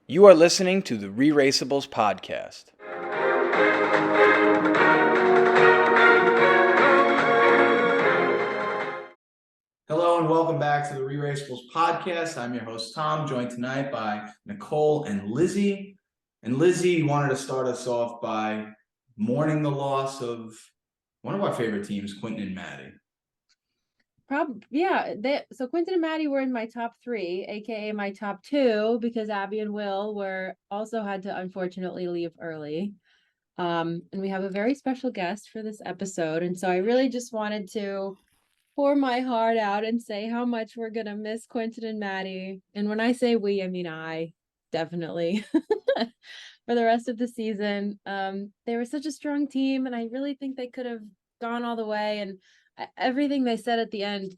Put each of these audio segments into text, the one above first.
You are listening to the ReRACEables Podcast. Hello and welcome back to the ReRACEables Podcast. I'm your host, Tom, joined tonight by Nicole and Lizzie. And Lizzie wanted to start us off by mourning the loss of one of our favorite teams, Quentin and Maddie. So Quentin and Maddie were in my top 3, aka my top 2, because Abby and Will also had to unfortunately leave early. And we have a very special guest for this episode, and so I really just wanted to pour my heart out and say how much we're gonna miss Quentin and Maddie. And when I say we, I mean I definitely for the rest of the season. They were such a strong team, and I really think they could have gone all the way. And everything they said at the end,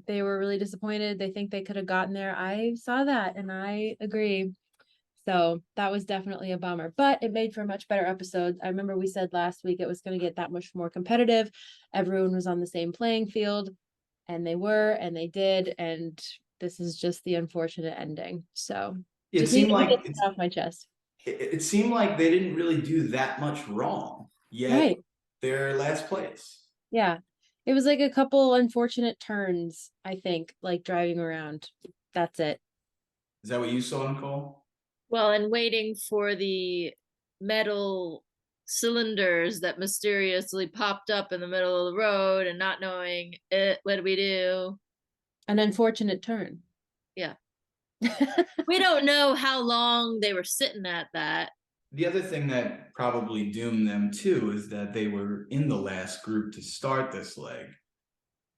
they were really disappointed. They think they could have gotten there. I saw that and I agree. So that was definitely a bummer, but it made for a much better episode. I remember we said last week it was going to get that much more competitive. Everyone was on the same playing field, and they were, and they did. And this is just the unfortunate ending. So It seemed like get it off my chest. It seemed like they didn't really do that much wrong, yet they're last place. Yeah. It was like a couple unfortunate turns, I think, like driving around. That's it. Is that what you saw, Nicole? Well, and waiting for the metal cylinders that mysteriously popped up in the middle of the road and not knowing what do we do? An unfortunate turn. Yeah. We don't know how long they were sitting at that. The other thing that probably doomed them too is that they were in the last group to start this leg,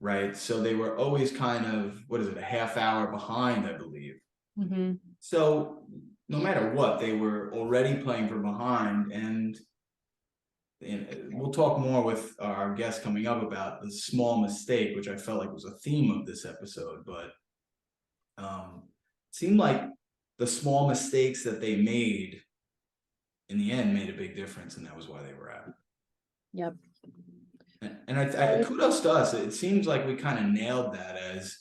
right? So they were always kind of, a half hour behind, I believe. Mm-hmm. So no matter what, they were already playing from behind. And we'll talk more with our guest coming up about the small mistake, which I felt like was a theme of this episode. But it seemed like the small mistakes that they made in the end made a big difference, and that was why they were out. Yep. And I kudos to us. It seems like we kind of nailed that. As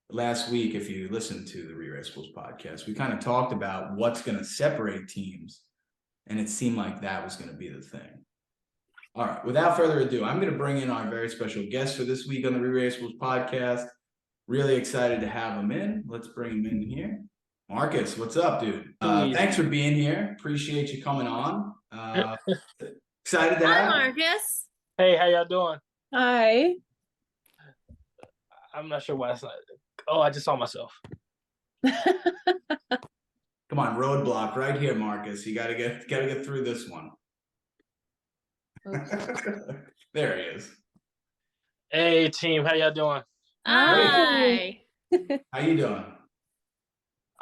last week, if you listened to the ReRACEables podcast, we kind of talked about what's going to separate teams, and it seemed like that was going to be the thing. All right, without further ado, I'm going to bring in our very special guest for this week on the ReRACEables podcast. Really excited to have him in. Let's bring him in here. Marcus, what's up, dude? Thanks for being here. Appreciate you coming on. Excited to have you. Hi, Marcus. Hey, how y'all doing? Hi. I'm not sure why it's not. Oh, I just saw myself. Come on, Roadblock right here, Marcus. You gotta get through this one. There he is. Hey, team, how y'all doing? Hi. How you doing?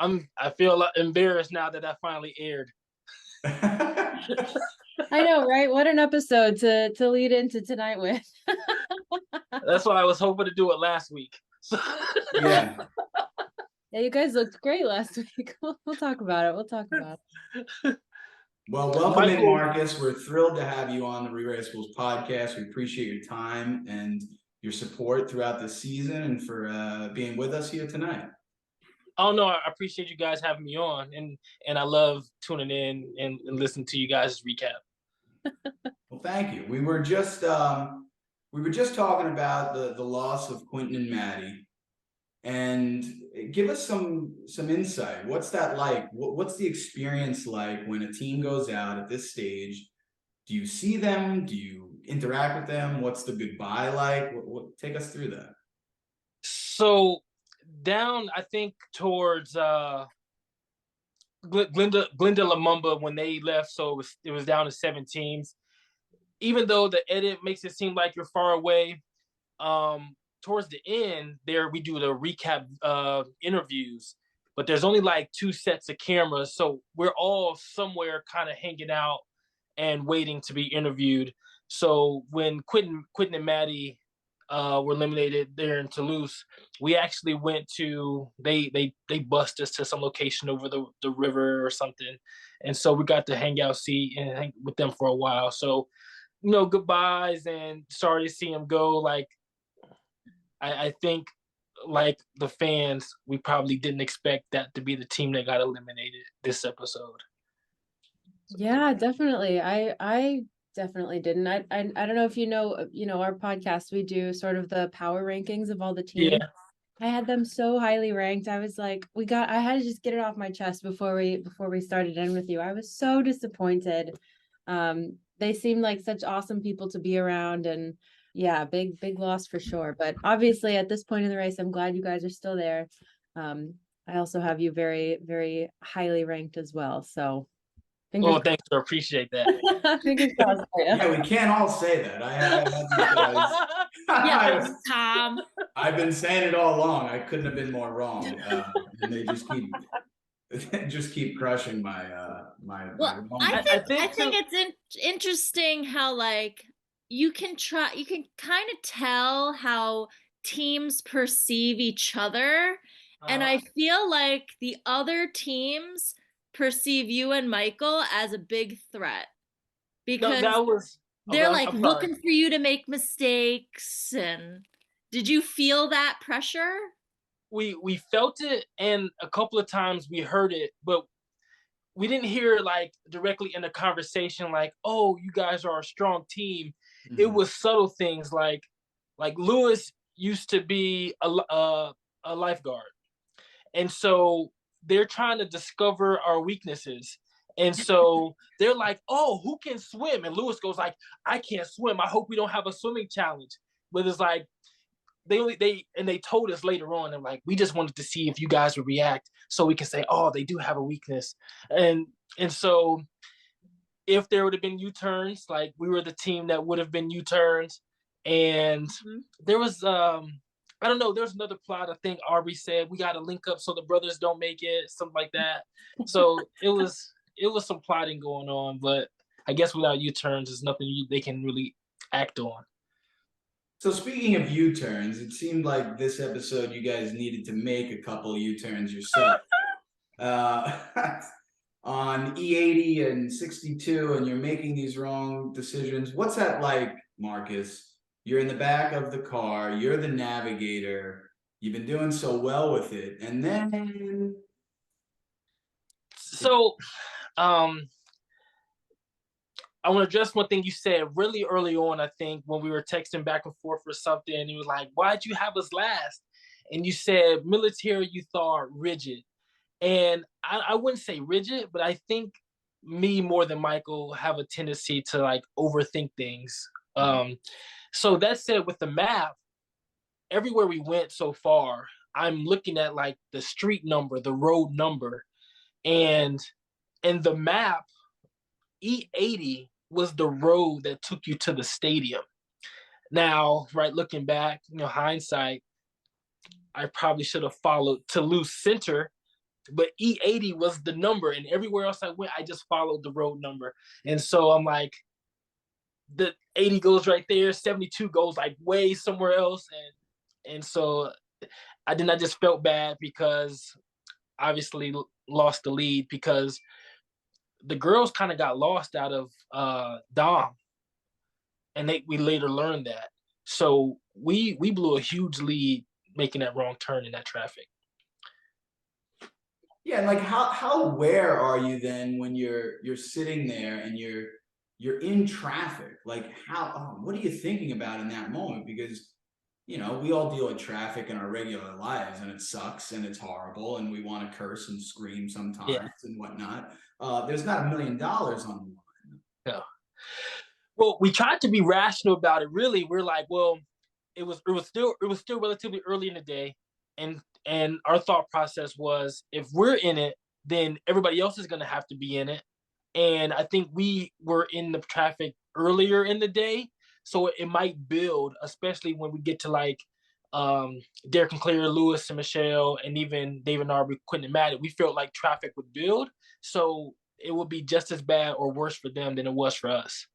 I feel a lot embarrassed now that I finally aired. I know, right? What an episode to lead into tonight with. That's why I was hoping to do it last week. Yeah. Yeah, you guys looked great last week. We'll talk about it. Well, welcome in, Marcus. We're thrilled to have you on the ReRACEables podcast. We appreciate your time and your support throughout the season, and for being with us here tonight. Oh no, I appreciate you guys having me on, and I love tuning in and listening to you guys recap. Well, thank you. We were just talking about the loss of Quentin and Maddie, and give us some insight. What's that like? What's the experience like when a team goes out at this stage? Do you see them? Do you interact with them? What's the goodbye like? Take us through that. So down, I think towards Glenda Lumumba when they left, so it was down to 7 teams. Even though the edit makes it seem like you're far away, towards the end there we do the recap interviews, but there's only like 2 sets of cameras, so we're all somewhere kind of hanging out and waiting to be interviewed. So when Quentin and Maddie were eliminated there in Toulouse, we actually went to they bussed us to some location over the river or something, and so we got to hang out, see, and hang with them for a while. So goodbyes and sorry to see him go. Like I think like the fans, we probably didn't expect that to be the team that got eliminated this episode. Yeah, definitely. I definitely didn't. I don't know if you know, our podcast, we do sort of the power rankings of all the teams. Yeah. I had them so highly ranked. I was like, I had to just get it off my chest before we started in with you. I was so disappointed. They seemed like such awesome people to be around, and yeah, big loss for sure. But obviously at this point in the race, I'm glad you guys are still there. I also have you very, very highly ranked as well. So Oh, thanks. I appreciate that. fingers crossed for you. Yeah, we can't all say that. I have these guys. Yeah, Tom. I've been saying it all along. I couldn't have been more wrong. And they just keep crushing my Well, my I think it's interesting how like you can kind of tell how teams perceive each other, and I feel like the other teams perceive you and Michael as a big threat because they're like looking for you to make mistakes. And did you feel that pressure? We felt it, and a couple of times we heard it, but we didn't hear like directly in the conversation like, oh, you guys are a strong team. Mm-hmm. It was subtle things like Lewis used to be a lifeguard, and so they're trying to discover our weaknesses. And so they're like, oh, who can swim? And Lewis goes like, I can't swim. I hope we don't have a swimming challenge. But it's like, they told us later on, and like, we just wanted to see if you guys would react so we can say, oh, they do have a weakness. And so if there would have been U-turns, like we were the team that would have been U-turns. And there was, I don't know, there's another plot. I think Aubrey said we got to link up so the brothers don't make it, something like that. So it was some plotting going on, but I guess without U-turns, there's nothing they can really act on. So speaking of U-turns, it seemed like this episode you guys needed to make a couple U-turns yourself. On E80 and 62, and you're making these wrong decisions. What's that like, Marcus? You're in the back of the car, you're the navigator, you've been doing so well with it, and then... So, I want to address one thing you said really early on, I think, when we were texting back and forth or something, and you were like, why'd you have us last? And you said military, you thought rigid. And I wouldn't say rigid, but I think me more than Michael have a tendency to like overthink things. So that said, with the map, everywhere we went so far, I'm looking at like the street number, the road number, and the map, E80 was the road that took you to the stadium. Now, right, looking back, hindsight, I probably should have followed Toulouse Center, but E80 was the number, and everywhere else I went, I just followed the road number. And so I'm like, the 80 goes right there, 72 goes like way somewhere else. And so I just felt bad because obviously lost the lead because the girls kind of got lost out of Dom, and we later learned that. So we blew a huge lead making that wrong turn in that traffic. Yeah, and like how aware are you then when you're sitting there and you're in traffic? Like what are you thinking about in that moment? Because we all deal with traffic in our regular lives, and it sucks and it's horrible, and we want to curse and scream sometimes and whatnot. There's not $1 million on the line. Yeah. Well, we tried to be rational about it. Really, we're like, well, it was still relatively early in the day, and our thought process was, if we're in it, then everybody else is going to have to be in it. And I think we were in the traffic earlier in the day, so it might build, especially when we get to like Derek and Claire, Lewis and Michelle, and even David and Aubrey, Quentin and Maddie. We felt like traffic would build, so it would be just as bad or worse for them than it was for us.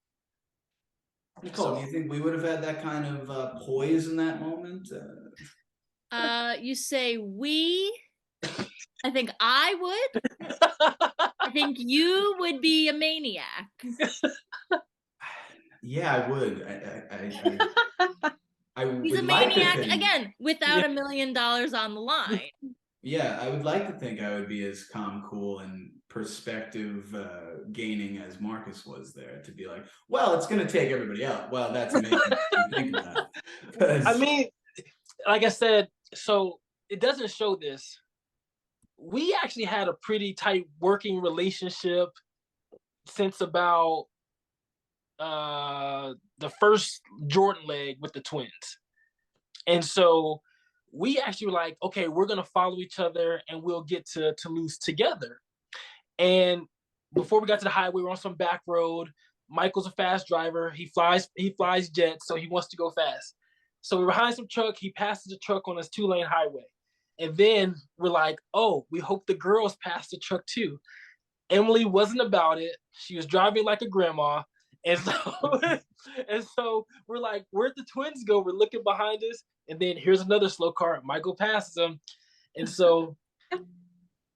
Nicole, do you think we would have had that kind of poise in that moment? You say we. I think I would. I think you would be a maniac. Yeah, I would. I He's a would like to maniac think, again without $1 million on the line. yeah, I would like to think I would be as calm, cool, and perspective gaining as Marcus was there, to be like, well, it's going to take everybody out. Well, that's amazing. You think of that. 'Cause- I mean, like I said, so it doesn't show this. We actually had a pretty tight working relationship since about the first Jordan leg with the twins. And so we actually were like, okay, we're going to follow each other and we'll get to Toulouse together. And before we got to the highway, we're on some back road. Michael's a fast driver. He flies jets, so he wants to go fast. So we're behind some truck. He passes the truck on this 2-lane highway. And then we're like, oh, we hope the girls pass the truck too. Emily wasn't about it. She was driving like a grandma. And so we're like, where'd the twins go? We're looking behind us. And then here's another slow car. Michael passes them. And so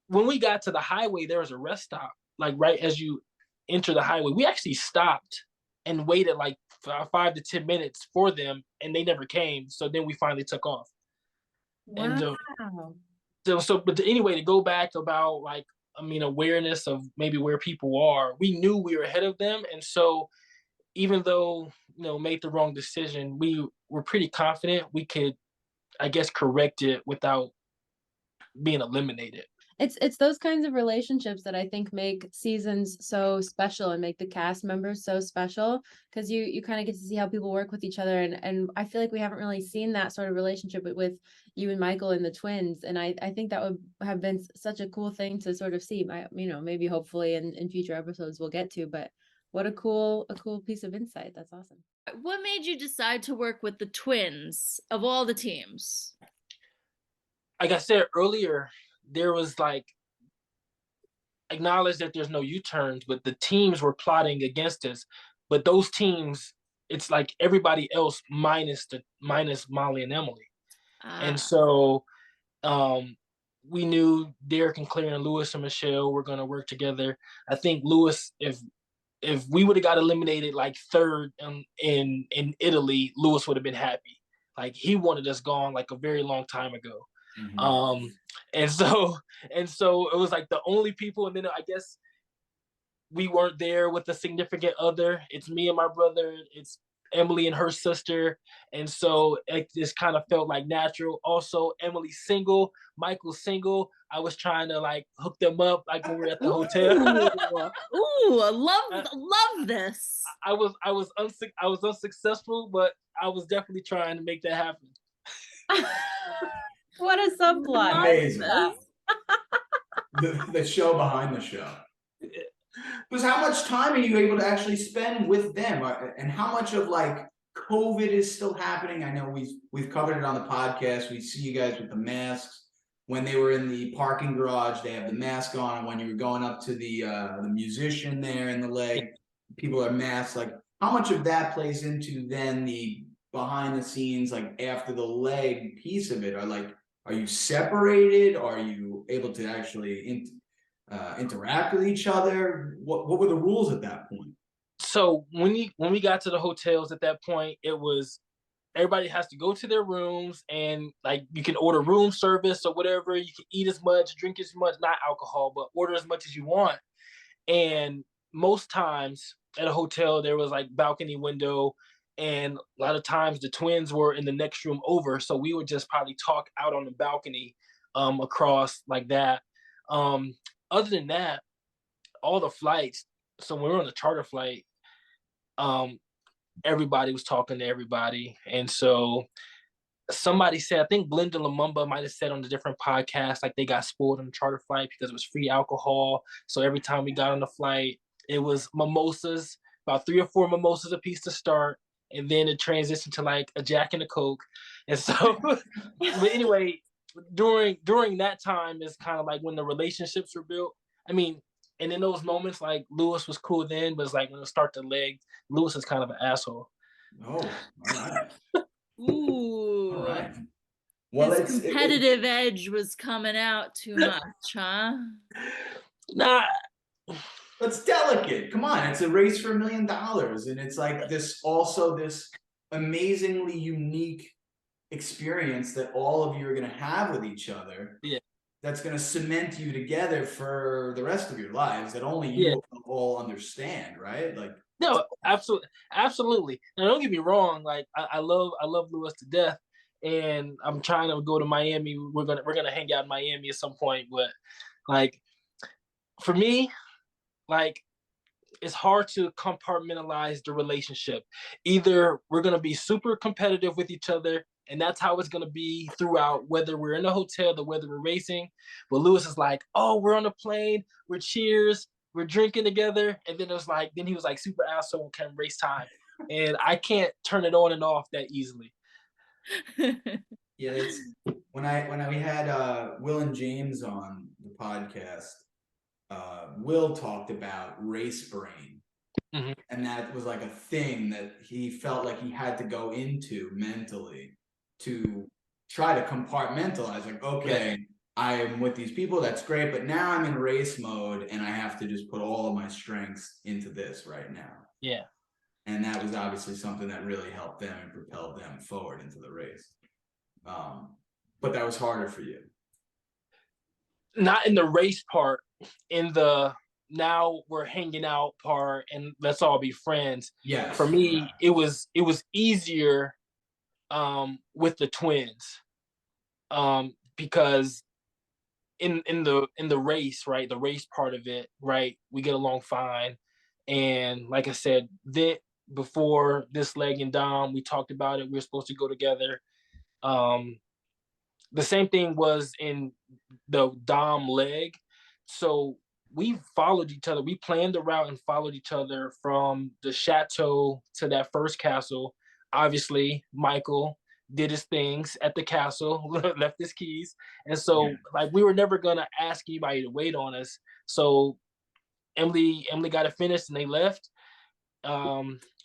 when we got to the highway, there was a rest stop, like right as you enter the highway. We actually stopped and waited like 5 to 10 minutes for them, and they never came. So then we finally took off. Wow. And but anyway, to go back about awareness of maybe where people are, we knew we were ahead of them. And so even though, made the wrong decision, we were pretty confident we could, I guess, correct it without being eliminated. It's those kinds of relationships that I think make seasons so special and make the cast members so special, because you kind of get to see how people work with each other, and I feel like we haven't really seen that sort of relationship with you and Michael and the twins, and I think that would have been such a cool thing to sort of see. Maybe hopefully in future episodes we'll get to, but what a cool piece of insight. That's awesome. What made you decide to work with the twins of all the teams? Like I said earlier, there was acknowledge that there's no U-turns, but the teams were plotting against us. But those teams, it's like everybody else minus Molly and Emily. And so we knew Derek and Claire and Lewis and Michelle were going to work together. I think Lewis, if we would have got eliminated like third in Italy, Lewis would have been happy. Like he wanted us gone like a very long time ago. Mm-hmm. And so it was like the only people, and then I guess we weren't there with a significant other. It's me and my brother, it's Emily and her sister, and so it just kind of felt like natural. Also, Emily's single, Michael's single. I was trying to hook them up when we were at the hotel. Ooh, love this. I was unsuccessful, but I was definitely trying to make that happen. What a subplot. Amazing. the show behind the show. Because how much time are you able to actually spend with them, and how much of COVID is still happening? I know we've covered it on the podcast. We see you guys with the masks. When they were in the parking garage, they have the mask on, and when you were going up to the musician there in the leg, people are masked. How much of that plays into then the behind the scenes, after the leg piece of it? Are you separated? Are you able to actually interact with each other? What were the rules at that point? So when we got to the hotels at that point, it was everybody has to go to their rooms, and you can order room service or whatever. You can eat as much, drink as much, not alcohol, but order as much as you want. And most times at a hotel, there was balcony window. And a lot of times the twins were in the next room over. So we would just probably talk out on the balcony across like that. Other than that, all the flights, so when we were on the charter flight, everybody was talking to everybody. And so somebody said, I think Glenda Lumumba might have said on a different podcast, they got spoiled on the charter flight because it was free alcohol. So every time we got on the flight, it was mimosas, about 3 or 4 mimosas a piece to start. And then it transitioned to a Jack and a Coke. And so, but anyway, during that time is kind of when the relationships were built. I mean, and in those moments, Lewis was cool then, but it's when it start the leg, Lewis is kind of an asshole. Oh, all right. Ooh. All right. Well, his competitive edge was coming out too much, huh? Nah. It's delicate. Come on, it's a race for $1 million, and it's this amazingly unique experience that all of you are going to have with each other. Yeah. That's going to cement you together for the rest of your lives that only you will all understand, right? Like, no, absolutely. Now, don't get me wrong. Like, I love Lewis to death, and I'm trying to go to Miami. We're gonna hang out in Miami at some point. But like, for me, like, it's hard to compartmentalize the relationship. Either we're gonna be super competitive with each other, and that's how it's gonna be throughout, whether we're in a hotel or whether we're racing. But Lewis is like, oh, we're on a plane, we're cheers, we're drinking together, and then he was like super asshole come race time, and I can't turn it on and off that easily. Yeah, it's when we had Will and James on the podcast. Will talked about race brain, and that was like a thing that he felt like he had to go into mentally to try to compartmentalize. Like, okay, I am with these people, that's great, but now I'm in race mode, and I have to just put all of my strengths into this right now. Yeah. And that was obviously something that really helped them and propelled them forward into the race. But that was harder for you. Not in the race part, in the now we're hanging out part and let's all be friends. Yes. For me, it was easier with the twins. Because in the race, right, the race part of it, right, we get along fine. And like I said, before this leg and Dom, we talked about it. We were supposed to go together. The same thing was in the Dom leg. So we followed each other. We planned the route and followed each other from the chateau to that first castle. Obviously, Michael did his things at the castle, left his keys. And so like we were never gonna ask anybody to wait on us. So Emily got it finished and they left.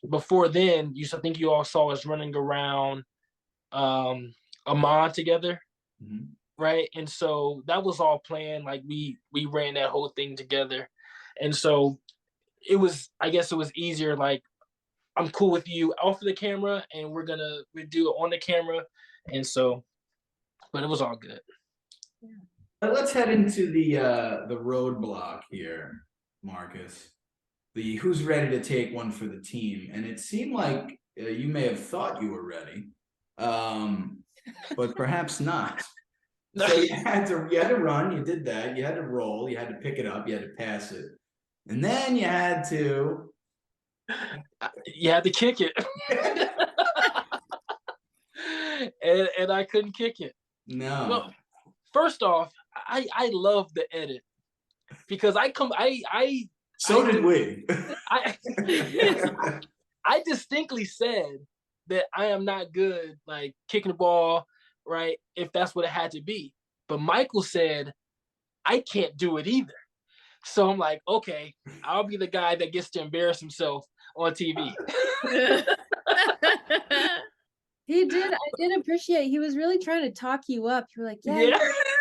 Before then, I think you all saw us running around Amman together. Mm-hmm. Right. And so that was all planned. Like we ran that whole thing together. And so I guess it was easier. Like, I'm cool with you off of the camera and we do it on the camera. And so, but it was all good. Yeah. Let's head into the roadblock here, Marcus. The who's ready to take one for the team. And it seemed like you may have thought you were ready, but perhaps not. So you had to run, you did that, you had to roll, you had to pick it up, you had to pass it. And then you had to kick it. and I couldn't kick it. No. Well, first off, I love the edit because so did we. I distinctly said that I am not good like kicking the ball, right? If that's what it had to be. But Michael said, I can't do it either. So I'm like, okay, I'll be the guy that gets to embarrass himself on TV. He did. I did appreciate. He was really trying to talk you up. You were like, yeah. He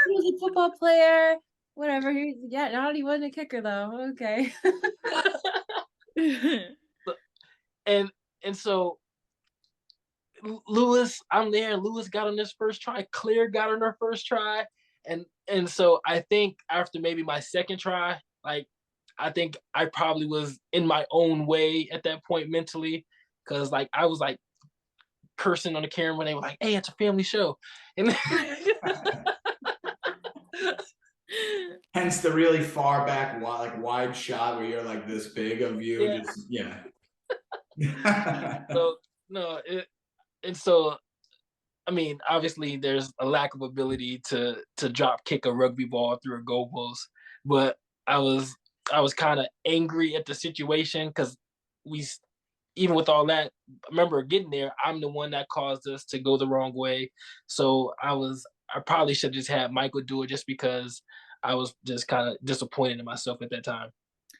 was a football player. Whatever. Not he wasn't a kicker though. Okay. and so Lewis, I'm there. Lewis got on his first try. Claire got on her first try. And so I think after maybe my second try, like I think I probably was in my own way at that point mentally. Cause like I was like cursing on the camera when they were like, hey, it's a family show. And hence the really far back wide shot where you're like this big of you. So no, and so I mean, obviously there's a lack of ability to drop kick a rugby ball through a goalpost, but I was kind of angry at the situation because even with all that, I remember getting there, I'm the one that caused us to go the wrong way. So I probably should have just had Michael do it just because I was just kind of disappointed in myself at that time.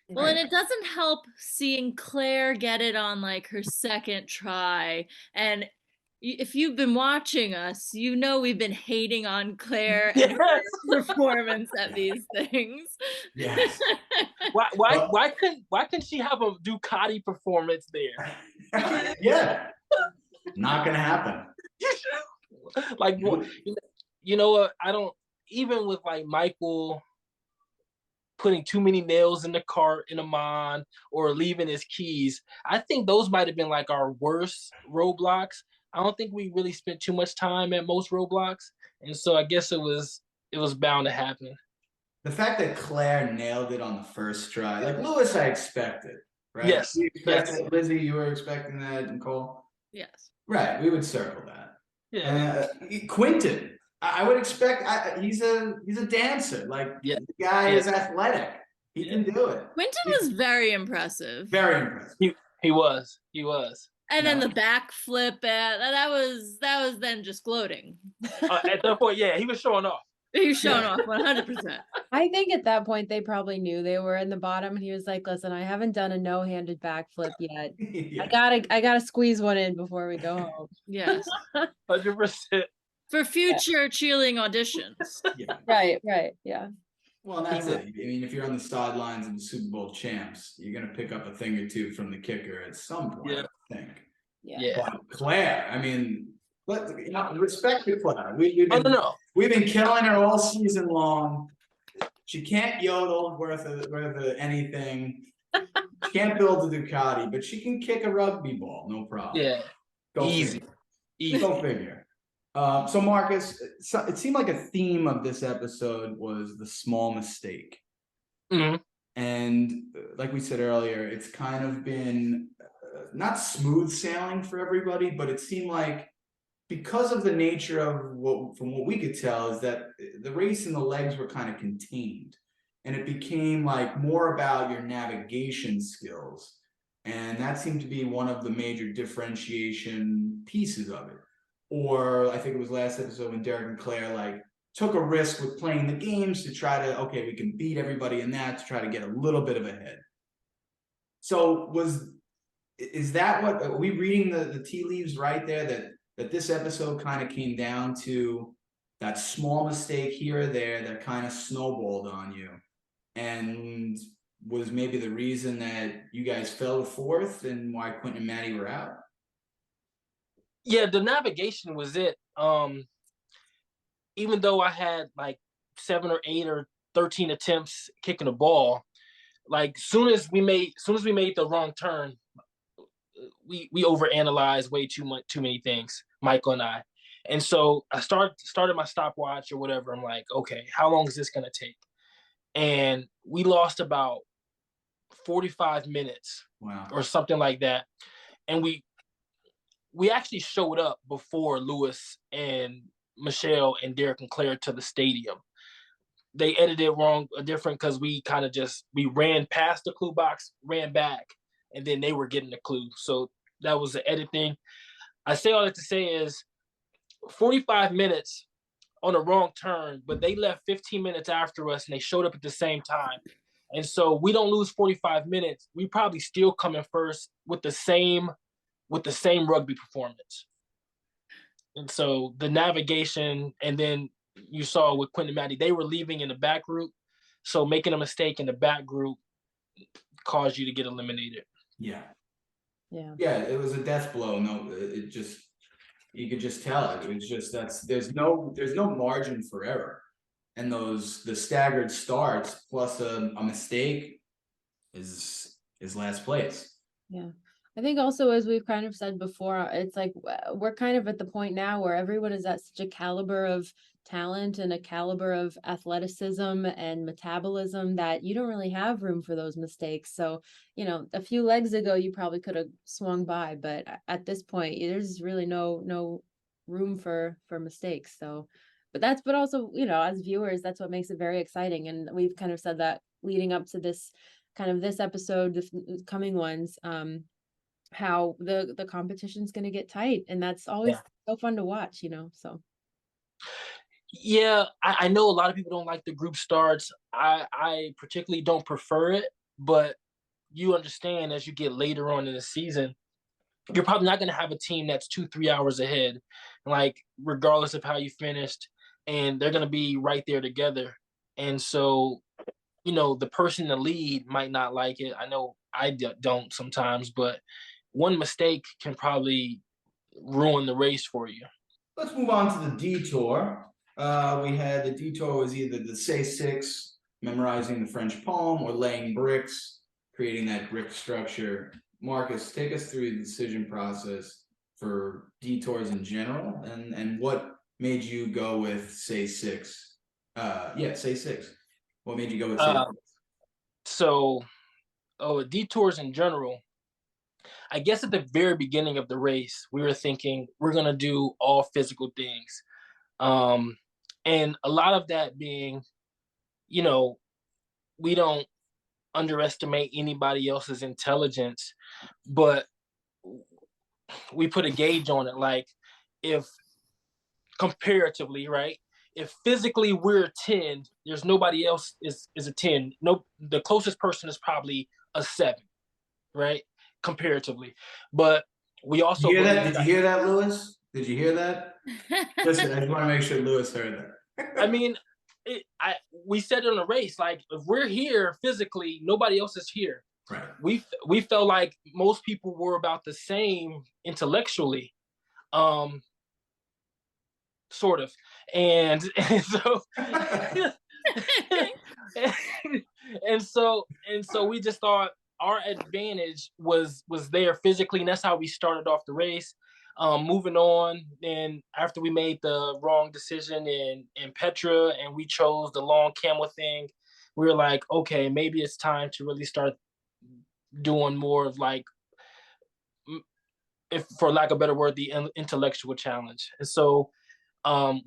Well, and it doesn't help seeing Claire get it on like her second try. And if you've been watching us, you know we've been hating on Claire and her performance at these things. Yes. Why couldn't she have a Ducati performance there? Yeah. Not gonna happen. Like, you know what? I don't, even with like Michael putting too many nails in the cart in Amon or leaving his keys, I think those might have been like our worst roadblocks. I don't think we really spent too much time at most roadblocks. And so I guess it was bound to happen. The fact that Claire nailed it on the first try, like Lewis, I expected, right? Yes. You expected, Lizzie, you were expecting that, Nicole? Yes. Right, we would circle that. Yeah. Quentin, I would expect. He's a dancer. Like the guy is athletic. He can do it. Quentin was very impressive. Very impressive. He was. And then the backflip, that was then just gloating. At that point, yeah, he was showing off. He was showing off 100%. I think at that point they probably knew they were in the bottom, and he was like, "Listen, I haven't done a no-handed backflip yet. Yeah. I gotta squeeze one in before we go home." Yes. 100%. For future cheerleading auditions. Yeah. Right, yeah. Well, that's it. I mean, if you're on the sidelines of the Super Bowl champs, you're gonna pick up a thing or two from the kicker at some point. Yeah. I think. Yeah. But Claire, I mean, respect to Claire. We've been killing her all season long. She can't yodel worth of anything. She can't build a Ducati, but she can kick a rugby ball, no problem. Yeah. Easy. Go figure. So Marcus, it seemed like a theme of this episode was the small mistake. Mm-hmm. And like we said earlier, it's kind of been not smooth sailing for everybody, but it seemed like because of the nature of from what we could tell, is that the race and the legs were kind of contained, and it became like more about your navigation skills. And that seemed to be one of the major differentiation pieces of it. Or I think it was last episode when Derek and Claire like took a risk with playing the games to try to, okay, we can beat everybody in that to try to get a little bit of a head. So is that what, are we reading the tea leaves right there, that this episode kind of came down to that small mistake here or there that kind of snowballed on you and was maybe the reason that you guys fell to fourth and why Quentin and Maddie were out? Yeah, the navigation was it. Even though I had like 7 or 8 or 13 attempts kicking the ball, like soon as we made the wrong turn, we overanalyzed way too many things, Michael and I. And so I started my stopwatch or whatever. I'm like, okay, how long is this gonna take? And we lost about 45 minutes. Wow. Or something like that. And we actually showed up before Lewis and Michelle and Derek and Claire to the stadium. They edited different because we kind of we ran past the clue box, ran back, and then they were getting the clue. So that was the edit thing. I say all that to say is 45 minutes on a wrong turn, but they left 15 minutes after us and they showed up at the same time. And so we don't lose 45 minutes. We probably still come in first with the same rugby performance. And so the navigation, and then you saw with Quentin and Maddie, they were leaving in the back group. So making a mistake in the back group caused you to get eliminated. Yeah. Yeah, it was a death blow. No, it just, you could just tell it. It was just, there's no margin for error. And the staggered starts plus a mistake is last place. Yeah. I think also, as we've kind of said before, it's like we're kind of at the point now where everyone is at such a caliber of talent and a caliber of athleticism and metabolism that you don't really have room for those mistakes. So, a few legs ago, you probably could have swung by, but at this point, there's really no room for mistakes. So, but also, as viewers, that's what makes it very exciting. And we've kind of said that leading up to this episode, the coming ones, how the competition's going to get tight, and that's always so fun to watch, so. Yeah, I know a lot of people don't like the group starts. I particularly don't prefer it, but you understand as you get later on in the season, you're probably not going to have a team that's 2-3 hours ahead, like regardless of how you finished, and they're going to be right there together. And so, the person in the lead might not like it. I know I don't sometimes, but one mistake can probably ruin the race for you. let's move on to the detour. We had the detour was either the say six, memorizing the French poem, or laying bricks, creating that brick structure. Marcus, take us through the decision process for detours in general, and what made you go with say six? Say six. What made you go with say six? So, detours in general. I guess at the very beginning of the race, we were thinking we're gonna do all physical things, and a lot of that being, we don't underestimate anybody else's intelligence, but we put a gauge on it. Like, if comparatively, right? If physically we're a 10, there's nobody else is a 10. No, the closest person is probably a 7, right? Comparatively. But we also Did you hear that, Lewis? Did you hear that? Listen, I just want to make sure Lewis heard that. I mean, we said in a race, like, if we're here physically, nobody else is here. Right. We felt like most people were about the same intellectually, sort of, and so and so we just thought our advantage was there physically, and that's how we started off the race. Moving on, and after we made the wrong decision in Petra and we chose the long camel thing, we were like, okay, maybe it's time to really start doing more of, like, if for lack of a better word, the intellectual challenge. And so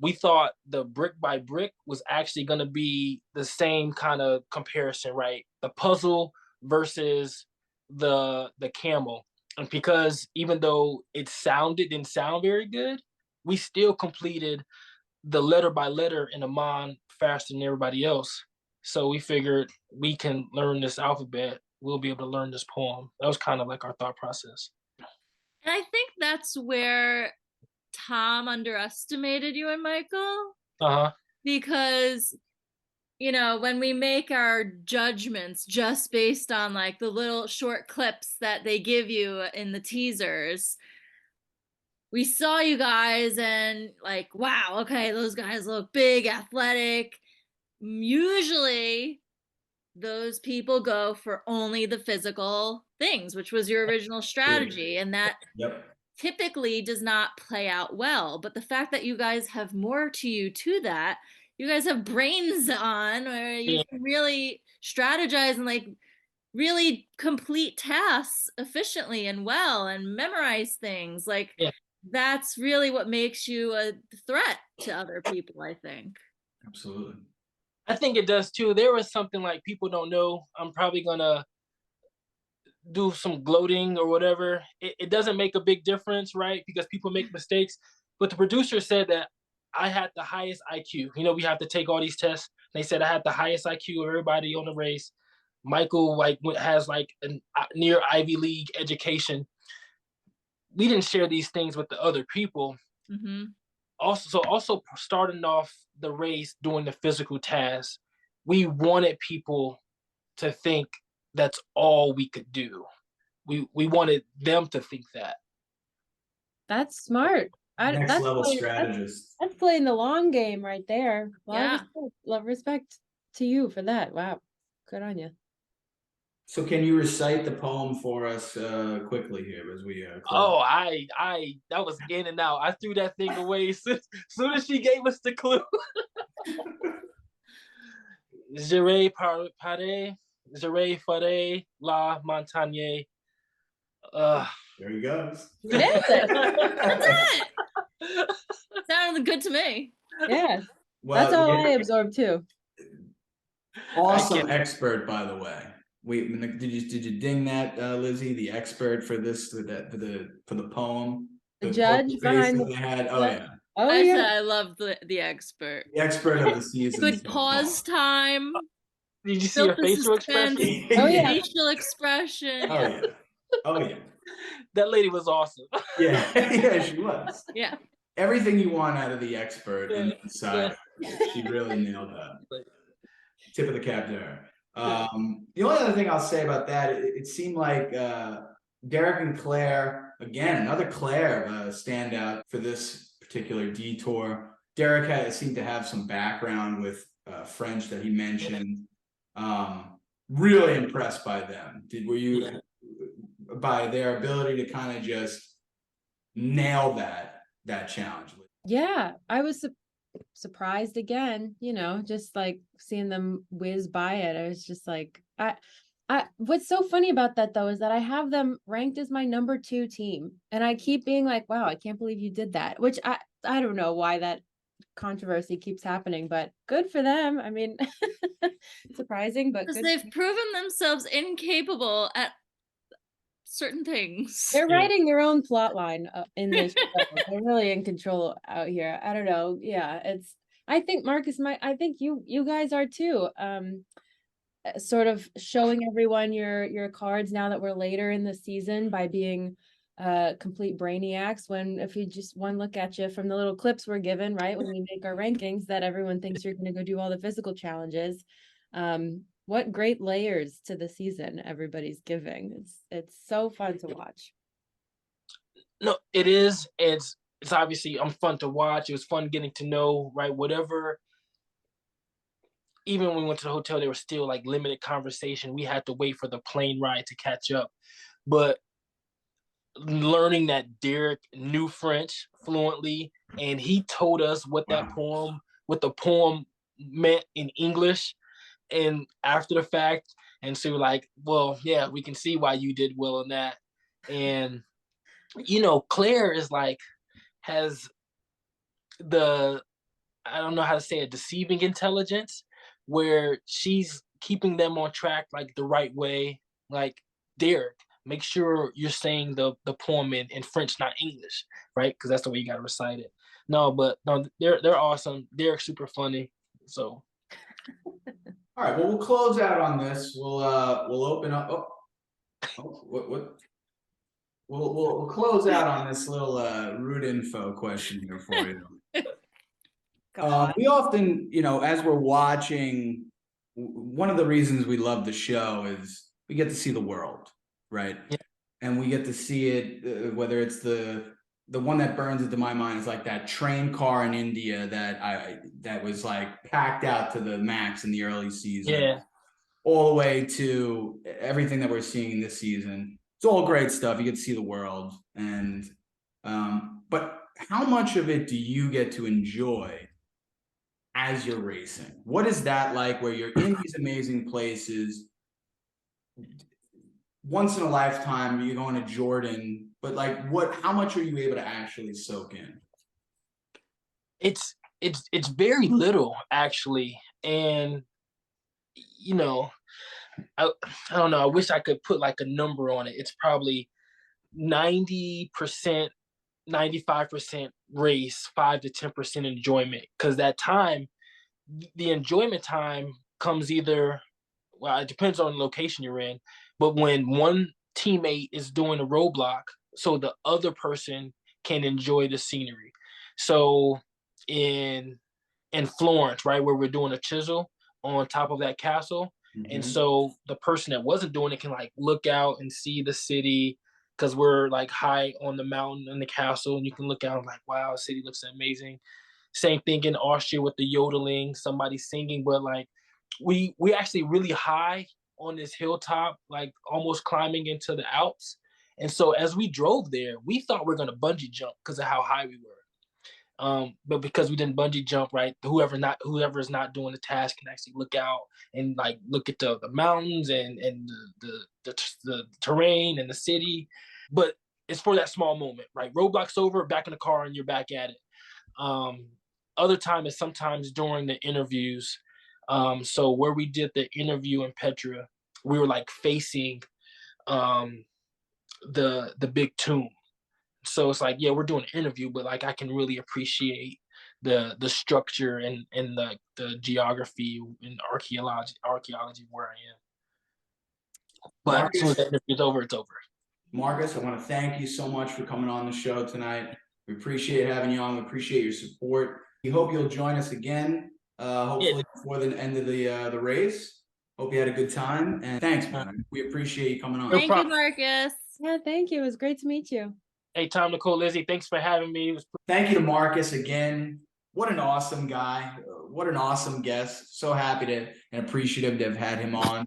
we thought the brick by brick was actually going to be the same kind of comparison, right? The puzzle versus the camel. And because even though it didn't sound very good, we still completed the letter by letter in Amman faster than everybody else. So we figured we can learn this alphabet, we'll be able to learn this poem. That was kind of like our thought process. And I think that's where Tom underestimated you and Michael. Because, when we make our judgments just based on, like, the little short clips that they give you in the teasers, we saw you guys and, like, wow, okay, those guys look big, athletic. Usually those people go for only the physical things, which was your original strategy. And that typically does not play out well. But the fact that you guys have more to you to that, you guys have brains on, where you can really strategize and, like, really complete tasks efficiently and well and memorize things. Like, that's really what makes you a threat to other people, I think. Absolutely. I think it does too. There was something like people don't know. I'm probably gonna do some gloating or whatever. It doesn't make a big difference, right? Because people make mistakes. But the producer said that I had the highest IQ. We have to take all these tests. They said I had the highest IQ of everybody on the race. Michael, like, has like a near Ivy League education. We didn't share these things with the other people. Mm-hmm. Also starting off the race doing the physical tasks, we wanted people to think that's all we could do. We wanted them to think that. That's smart. Next level strategist. That's playing the long game right there. Yeah. Love respect to you for that. Wow. Good on you. So can you recite the poem for us quickly here as we close? Oh, that was in and out. I threw that thing away as soon as she gave us the clue. J'irai pare, j'irai fare la montagne. There he goes. You did it. That's it. Sounded good to me. Yeah. Well, that's all I absorbed too. Awesome expert, by the way. Did you ding that, Lizzie? The expert for this, for the poem. The judge behind they had. Oh yeah. Oh I yeah. said I love the expert. The expert of the season. Good pause time. Did you see her facial expression? Oh yeah. Facial expression. Oh yeah. Oh yeah. That lady was awesome. Yeah, yeah, she was. Yeah. Everything you want out of the expert inside. She really nailed that. Tip of the cap to her. The only other thing I'll say about that, it seemed like Derek and Claire, again, another Claire standout for this particular detour. Derek seemed to have some background with French that he mentioned. Really impressed by them. Were you by their ability to kind of just nail that challenge? Yeah, I was surprised again, just like seeing them whiz by it. I was just like, what's so funny about that though is that I have them ranked as my number 2 team, and I keep being like, wow, I can't believe you did that, which I don't know why that controversy keeps happening, but good for them. I mean, surprising, but because good. they've proven themselves incapable at certain things. They're writing their own plot line in this show. They're really in control out here. I don't know. Yeah, I think Marcus I think you guys are too. Sort of showing everyone your cards now that we're later in the season by being complete brainiacs, when if you just one look at you from the little clips we're given, right, when we make our rankings, that everyone thinks you're going to go do all the physical challenges. What great layers to the season everybody's giving. It's so fun to watch. No, it is. It's obviously fun to watch. It was fun getting to know, right, whatever. Even when we went to the hotel, there was still like limited conversation. We had to wait for the plane ride to catch up. But learning that Derek knew French fluently, and he told us what the poem meant in English, and after the fact, and so we're like, well, yeah, we can see why you did well on that. And Claire is like, has the, I don't know how to say it, deceiving intelligence, where she's keeping them on track like the right way. Like, Derek, make sure you're saying the poem in French, not English, right? Because that's the way you gotta recite it. No, they're awesome. Derek's super funny. So All right, well, we'll close out on this. We'll open up. What? We'll close out on this little root info question here for you. We often, as we're watching, one of the reasons we love the show is we get to see the world, right? Yeah. And we get to see it, whether it's the one that burns into my mind is like that train car in India that was like packed out to the max in the early season. Yeah. All the way to everything that we're seeing this season. It's all great stuff. You get to see the world. And but how much of it do you get to enjoy as you're racing? What is that like where you're in these amazing places? Once in a lifetime, you're going to Jordan, but like how much are you able to actually soak in? It's very little, actually. And I don't know, I wish I could put like a number on it. It's probably 90%, 95% race, 5 to 10% enjoyment. Because that time, the enjoyment time comes either, well, it depends on the location you're in, but when one teammate is doing a roadblock, so the other person can enjoy the scenery. So in Florence, right, where we're doing a chisel on top of that castle, and so the person that wasn't doing it can like look out and see the city, because we're like high on the mountain in the castle, and you can look out and like, wow, the city looks amazing. Same thing in Austria with the yodeling, somebody singing, but like we actually really high on this hilltop, like almost climbing into the Alps. And so as we drove there, we thought we were going to bungee jump because of how high we were. But because we didn't bungee jump, right, whoever is not doing the task can actually look out and like look at the mountains and the terrain and the city. But it's for that small moment, right? Roadblock's over, back in the car, and you're back at it. Other time is sometimes during the interviews. So where we did the interview in Petra, we were like facing the big tomb. So it's like, yeah, we're doing an interview, but like I can really appreciate the structure and the geography and archaeology where I am. But Marcus, as soon as the interview's over, it's over. Marcus, I want to thank you so much for coming on the show tonight. We appreciate having you on. We appreciate your support. We hope you'll join us again, hopefully before the end of the race. Hope you had a good time. And thanks, man. We appreciate you coming on. Thank you, Marcus. Yeah, thank you. It was great to meet you. Hey, Tom, Nicole, Lizzie, thanks for having me. Thank you to Marcus again. What an awesome guy. What an awesome guest. So happy to and appreciative to have had him on.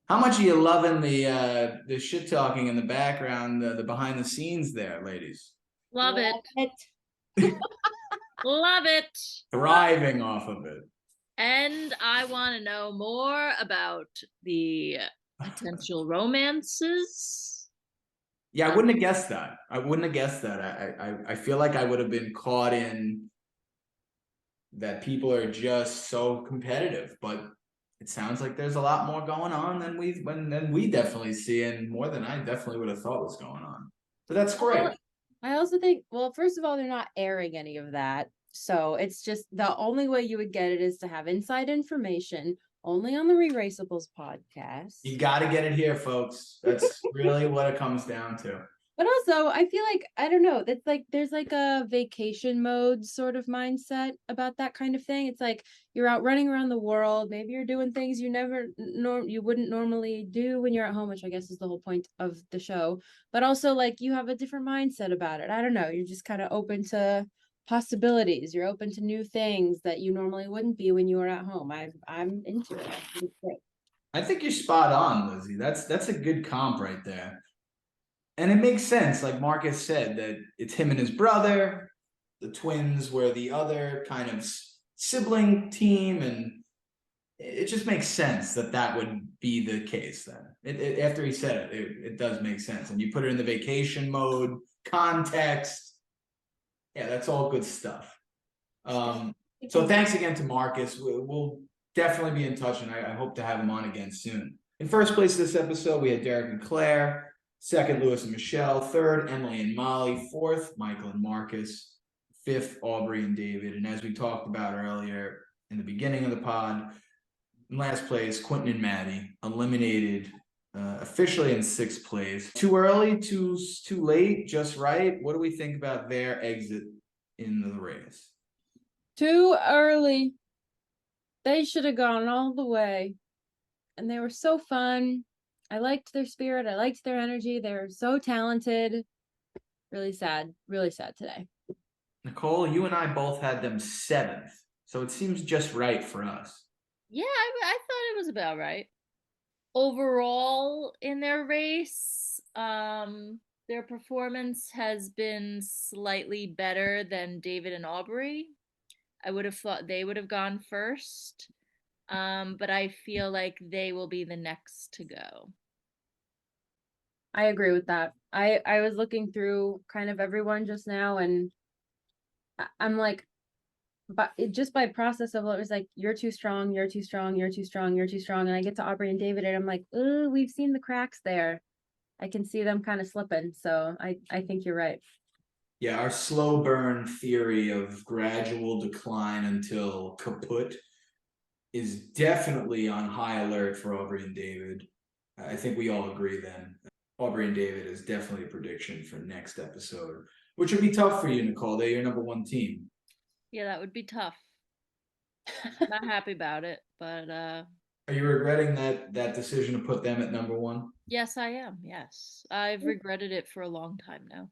How much are you loving the shit talking in the background, the behind the scenes there, ladies? Love it. Love it. Thriving off of it. And I want to know more about the potential romances. Yeah, I wouldn't have guessed that. I wouldn't have guessed that. I feel like I would have been caught in that people are just so competitive, but it sounds like there's a lot more going on than we definitely see, and more than I definitely would have thought was going on. So that's great. I also think, well, first of all, they're not airing any of that. So it's just the only way you would get it is to have inside information only on the ReRACEables podcast. You got to get it here, folks. That's really what it comes down to. But also, I feel like, I don't know, that's like, there's like a vacation mode sort of mindset about that kind of thing. It's like you're out running around the world. Maybe you're doing things you you wouldn't normally do when you're at home, which I guess is the whole point of the show. But also, like, you have a different mindset about it. I don't know. You're just kind of open to possibilities. You're open to new things that you normally wouldn't be when you were at home. I'm into it. It's great. I think you're spot on, Lizzie. That's a good comp right there. And it makes sense, like Marcus said, that it's him and his brother. The twins were the other kind of sibling team, and it just makes sense that would be the case then. After he said it does make sense. And you put it in the vacation mode, context. Yeah, that's all good stuff. So thanks again to Marcus. We'll definitely be in touch, and I hope to have him on again soon. In first place this episode, we had Derek and Claire. Second, Lewis and Michelle. Third, Emily and Molly. Fourth, Michael and Marcus. Fifth, Aubrey and David. And as we talked about earlier in the beginning of the pod, in last place, Quentin and Maddie, eliminated officially in sixth place. Too early, too late, just right? What do we think about their exit in the race? Too early. They should have gone all the way. And they were so fun. I liked their spirit. I liked their energy. They were so talented. Really sad today. Nicole, you and I both had them seventh. So it seems just right for us. Yeah, I thought it was about right. Overall in their race, their performance has been slightly better than David and Aubrey. I would have thought they would have gone first. But I feel like they will be the next to go. I agree with that. I was looking through kind of everyone just now, and I'm like, but just by process of it was like, you're too strong, you're too strong, you're too strong, you're too strong. And I get to Aubrey and David, and I'm like, oh, we've seen the cracks there. I can see them kind of slipping. So I think you're right. Yeah, our slow burn theory of gradual decline until kaput is definitely on high alert for Aubrey and David. I think we all agree then. Aubrey and David is definitely a prediction for next episode, which would be tough for you, Nicole. They're your number one team. Yeah, that would be tough. Not happy about it, but Are you regretting that decision to put them at number one? yes, I am. Yes. I've regretted it for a long time now.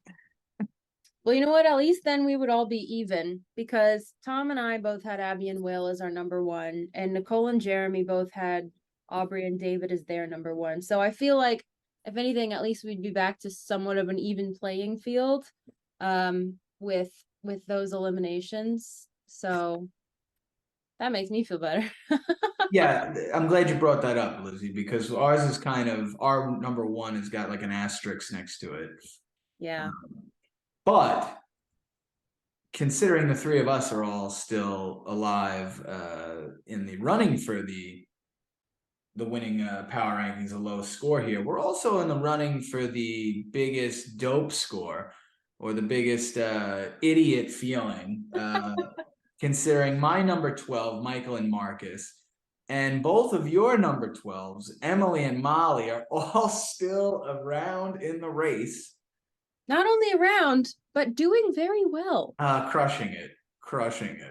Well, you know what? At least then we would all be even, because Tom and I both had Abby and Will as our number one, and Nicole and Jeremy both had Aubrey and David as their number one. So I feel like, if anything, at least we'd be back to somewhat of an even playing field with those eliminations. So that makes me feel better. Yeah, I'm glad you brought that up, Lizzie, because ours is kind of, our number one has got like an asterisk next to it. Yeah. But considering the three of us are all still alive in the running for the winning power rankings, a low score here, we're also in the running for the biggest dope score, or the biggest idiot feeling, considering my number 12, Michael and Marcus, and both of your number 12s, Emily and Molly, are all still around in the race. Not only around, but doing very well. Crushing it.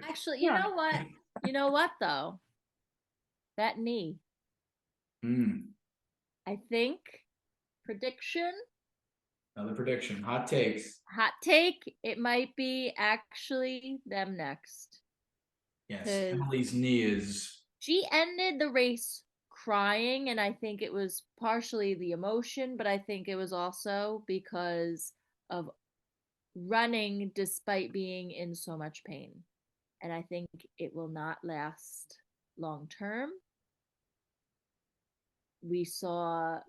Actually, you know what? You know what, though? That knee. I think, prediction, Another prediction. Hot takes. Hot take, it might be actually them next. Yes. 'Cause Emily's knee is. she ended the race crying, and I think it was partially the emotion, but I think it was also because of running despite being in so much pain. And I think it will not last long term. We saw,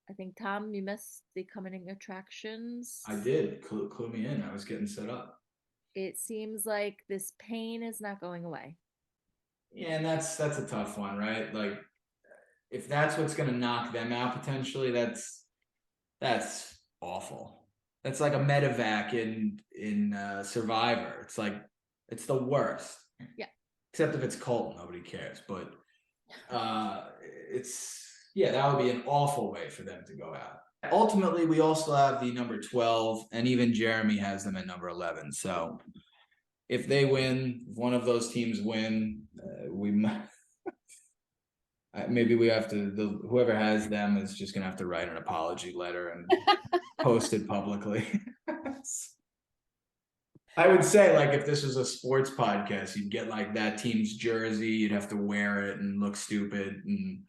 I think, Tom, you missed the coming attractions. I did. Clue me in. I was getting set up. It seems like this pain is not going away. Yeah, and that's a tough one, right? Like, if that's what's going to knock them out potentially, that's awful. That's like a medevac in Survivor. It's like it's the worst. Yeah. Except if it's Colton, nobody cares. But that would be an awful way for them to go out. Ultimately, we also have the number 12, and even Jeremy has them at number 11. So if they win, if one of those teams win, we might. Maybe we have to. Whoever has them is just gonna have to write an apology letter and post it publicly. I would say, like, if this was a sports podcast, you'd get like that team's jersey, you'd have to wear it and look stupid, and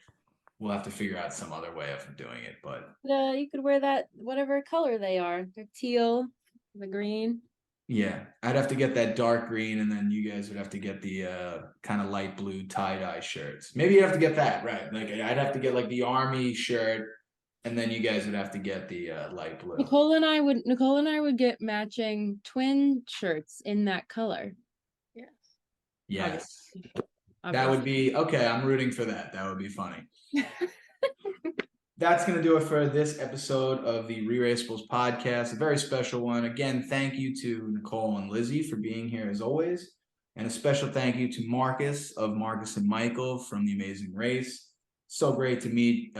we'll have to figure out some other way of doing it. But you could wear that whatever color they are. They're teal, the green. yeah, I'd have to get that dark green, and then you guys would have to get the kind of light blue tie-dye shirts. Maybe you have to get that, right? Like, I'd have to get like the army shirt, and then you guys would have to get the light blue. Nicole and I would get matching twin shirts in that color. Yes. Yes. Obviously. That would be okay. I'm rooting for that. That would be funny. That's going to do it for this episode of the ReRACEables Podcast, a very special one. Again, thank you to Nicole and Lizzie for being here as always. And a special thank you to Marcus of Marcus and Michael from The Amazing Race. So great to meet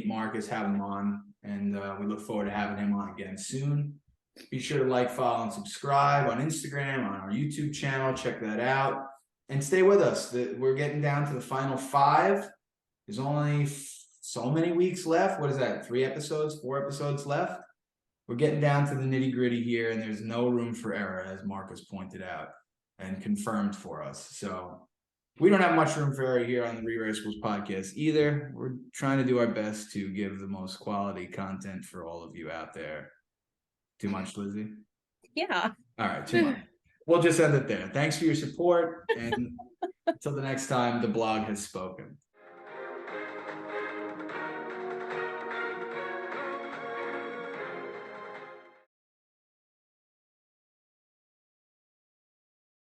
Marcus, have him on, and we look forward to having him on again soon. Be sure to like, follow, and subscribe on Instagram, on our YouTube channel. Check that out. And stay with us. We're getting down to the final 5. There's only so many weeks left. What is that? 4 episodes left. We're getting down to the nitty gritty here, and there's no room for error, as Marcus pointed out and confirmed for us. So we don't have much room for error here on the ReRACEables Podcast either. We're trying to do our best to give the most quality content for all of you out there. Too much, Lizzie? Yeah. All right, too much. We'll just end it there. Thanks for your support, and until the next time, the blog has spoken.